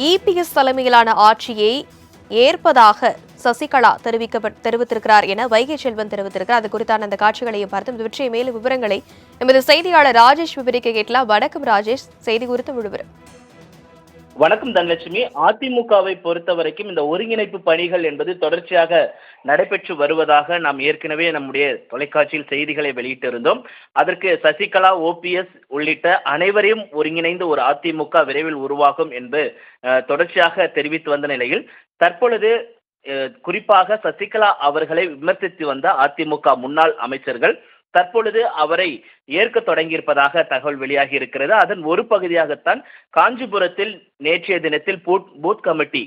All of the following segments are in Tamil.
இபிஎஸ் தலைமையிலான ஆட்சியை ஏற்பதாக சசிகலா தெரிவித்திருக்கிறார் என வைகை செல்வன் தெரிவித்திருக்கிறார். அது குறித்தான அந்த காட்சிகளையும் பார்த்து இந்த பற்றிய மேலும் விவரங்களை எமது செய்தியாளர் ராஜேஷ் விவரிக்க கேட்கலாம். வணக்கம் ராஜேஷ், செய்தி குறித்து விடுவிடும். வணக்கம் தனலட்சுமி. அதிமுகவை பொறுத்த வரைக்கும் இந்த ஒருங்கிணைப்பு பணிகள் என்பது தொடர்ச்சியாக நடைபெற்று வருவதாக நாம் ஏற்கனவே நம்முடைய தொலைக்காட்சியில் செய்திகளை வெளியிட்டிருந்தோம். அதற்கு சசிகலா, ஓபிஎஸ் உள்ளிட்ட அனைவரையும் ஒருங்கிணைந்து ஒரு அதிமுக விரைவில் உருவாகும் என்று தொடர்ச்சியாக தெரிவித்து வந்த நிலையில் தற்பொழுது குறிப்பாக சசிகலா அவர்களை விமர்சித்து வந்த அதிமுக முன்னாள் அமைச்சர்கள் தற்பொழுது அவரை ஏற்க தொடங்கியிருப்பதாக தகவல் வெளியாகி இருக்கிறது. அதன் ஒரு பகுதியாகத்தான் காஞ்சிபுரத்தில் நேற்றைய தினத்தில் பூத் கமிட்டி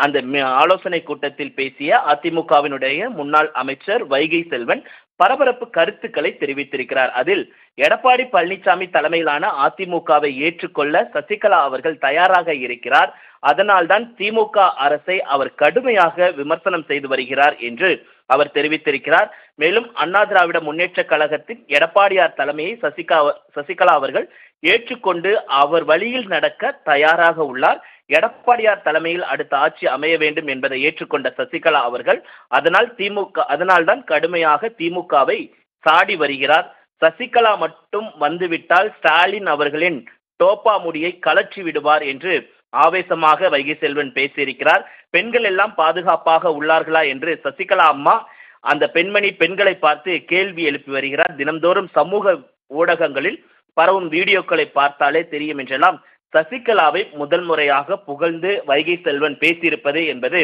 அந்த ஆலோசனை கூட்டத்தில் பேசிய அதிமுகவினுடைய முன்னாள் அமைச்சர் வைகை செல்வன் பரபரப்பு கருத்துக்களை தெரிவித்திருக்கிறார். அதில் எடப்பாடி பழனிசாமி தலைமையிலான அதிமுகவை ஏற்றுக்கொள்ள சசிகலா அவர்கள் தயாராக இருக்கிறார், அதனால்தான் திமுக அரசை அவர் கடுமையாக விமர்சனம் செய்து வருகிறார் என்று அவர் தெரிவித்திருக்கிறார். மேலும் அண்ணா திராவிட முன்னேற்ற கழகத்தின் எடப்பாடியார் தலைமையை சசிகலா அவர்கள் ஏற்றுக்கொண்டு அவர் வழியில் நடக்க தயாராக உள்ளார். எடப்பாடியார் தலைமையில் அடுத்த ஆட்சி அமைய வேண்டும் என்பதை ஏற்றுக்கொண்ட சசிகலா அவர்கள் அதனால்தான் கடுமையாக திமுகவை சாடி வருகிறார். சசிகலா மட்டும் வந்துவிட்டால் ஸ்டாலின் அவர்களின் டோப்பா முடியை கலற்றி விடுவார் என்று ஆவேசமாக வைகை செல்வன் பேசியிருக்கிறார். பெண்கள் எல்லாம் பாதுகாப்பாக உள்ளார்களா என்று சசிகலா அம்மா அந்த பெண்களை பார்த்து கேள்வி எழுப்பி வருகிறார். தினம்தோறும் சமூக ஊடகங்களில் பரவும் வீடியோக்களை பார்த்தாலே தெரியும் என்றெல்லாம் சசிகலாவை முதல் முறையாக புகழ்ந்து வைகை செல்வன் பேசியிருப்பது என்பது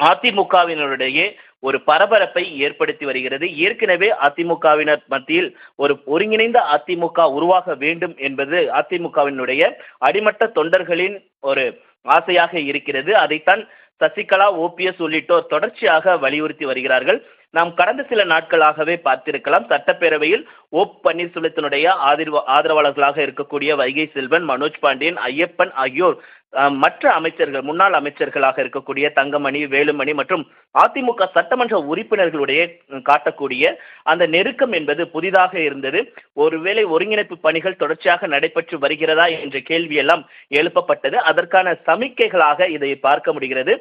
அதிமுகவினருடைய ஒரு பரபரப்பை ஏற்படுத்தி வருகிறது. ஏற்கனவே அதிமுகவினர் மத்தியில் ஒரு ஒருங்கிணைந்த அதிமுக உருவாக வேண்டும் என்பது அதிமுகவினுடைய அடிமட்ட தொண்டர்களின் ஒரு ஆசையாக இருக்கிறது. அதைத்தான் சசிகலா, ஓபிஎஸ் உள்ளிட்டோர் தொடர்ச்சியாக வலியுறுத்தி வருகிறார்கள். நாம் கடந்த சில நாட்களாகவே பார்த்திருக்கலாம். சட்டப்பேரவையில் பன்னீர்செல்வத்தினுடைய ஆதரவாளர்களாக இருக்கக்கூடிய வைகை செல்வன், மனோஜ் பாண்டியன், ஐயப்பன் ஆகியோர் மற்ற அமைச்சர்கள், முன்னாள் அமைச்சர்களாக இருக்கக்கூடிய தங்கமணி, வேலுமணி மற்றும் அதிமுக சட்டமன்ற உறுப்பினர்களுடைய காட்டக்கூடிய அந்த நெருக்கம் என்பது புதிதாக இருந்தது. ஒருவேளை ஒருங்கிணைப்பு பணிகள் தொடர்ச்சியாக நடைபெற்று வருகிறதா என்ற கேள்வியெல்லாம் எழுப்பப்பட்டது. அதற்கான சமிக்கைகளாக இதை பார்க்க முடிகிறது.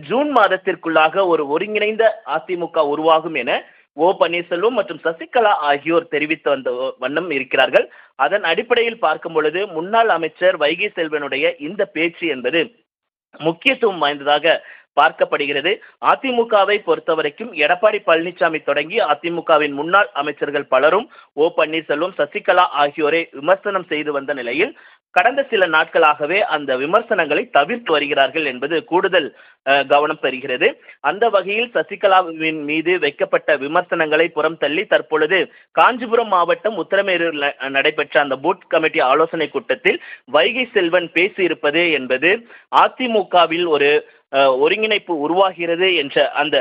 ஜூன் மாதத்திற்குள்ளாக ஒரு ஒருங்கிணைந்த அதிமுக உருவாகும் என பன்னீர்செல்வம் மற்றும் சசிகலா ஆகியோர் தெரிவித்து வந்த வண்ணம் இருக்கிறார்கள். அதன் அடிப்படையில் பார்க்கும் பொழுது முன்னாள் அமைச்சர் வைகை செல்வனுடைய இந்த பேச்சு என்பது முக்கியத்துவம் வாய்ந்ததாக பார்க்கப்படுகிறது. அதிமுகவை பொறுத்தவரைக்கும் எடப்பாடி பழனிசாமி தொடங்கி அதிமுகவின் முன்னாள் அமைச்சர்கள் பலரும் பன்னீர்செல்வம், சசிகலா ஆகியோரை விமர்சனம் செய்து வந்த நிலையில் கடந்த சில நாட்களாகவே அந்த விமர்சனங்களை தவிர்த்து வருகிறார்கள் என்பது கூடுதல் கவனம் பெறுகிறது. அந்த வகையில் சசிகலாவின் மீது வைக்கப்பட்ட விமர்சனங்களை புறம் தள்ளி தற்பொழுது காஞ்சிபுரம் மாவட்டம் உத்தரமேரூரில் நடைபெற்ற அந்த பூத் கமிட்டி ஆலோசனை கூட்டத்தில் வைகை செல்வன் பேசியிருப்பது என்பது அதிமுகவில் ஒரு ஒருங்கிணைப்பு உருவாகிறது என்ற அந்த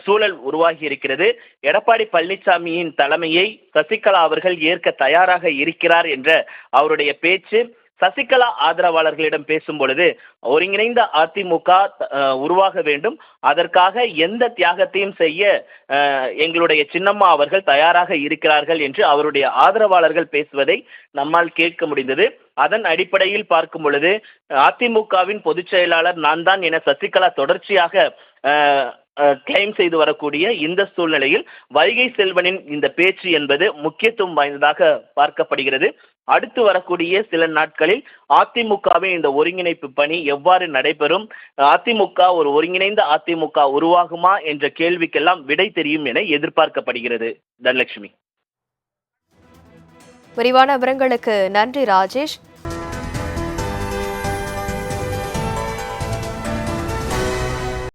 சூழல் உருவாகி இருக்கிறது. எடப்பாடி பழனிசாமியின் தலைமையை சசிகலா அவர்கள் ஏற்க தயாராக இருக்கிறார் என்ற அவருடைய பேச்சு சசிகலா ஆதரவாளர்களிடம் பேசும் பொழுது ஒருங்கிணைந்த அதிமுக உருவாக வேண்டும், அதற்காக எந்த தியாகத்தையும் செய்ய எங்களுடைய சின்னம்மா அவர்கள் தயாராக இருக்கிறார்கள் என்று அவருடைய ஆதரவாளர்கள் பேசுவதை நம்மால் கேட்க முடிந்தது. அதன் அடிப்படையில் பார்க்கும் பொழுது அதிமுகவின் பொதுச் செயலாளர் நான் தான் என சசிகலா தொடர்ச்சியாக கிளைம் செய்து வரக்கூடிய இந்த சூழ்நிலையில் வைகை செல்வனின் இந்த பேச்சு என்பது முக்கியத்துவம் வாய்ந்ததாக பார்க்கப்படுகிறது. அடுத்து வரக்கூடிய சில நாட்களில் அதிமுகவின் இந்த ஒருங்கிணைப்பு பணி எவ்வாறு நடைபெறும், அதிமுக ஒரு ஒருங்கிணைந்த அதிமுக உருவாகுமா என்ற கேள்விக்கெல்லாம் விடை தெரியும் என எதிர்பார்க்கப்படுகிறது. தனலட்சுமி, விரிவான விவரங்களுக்கு நன்றி ராஜேஷ்.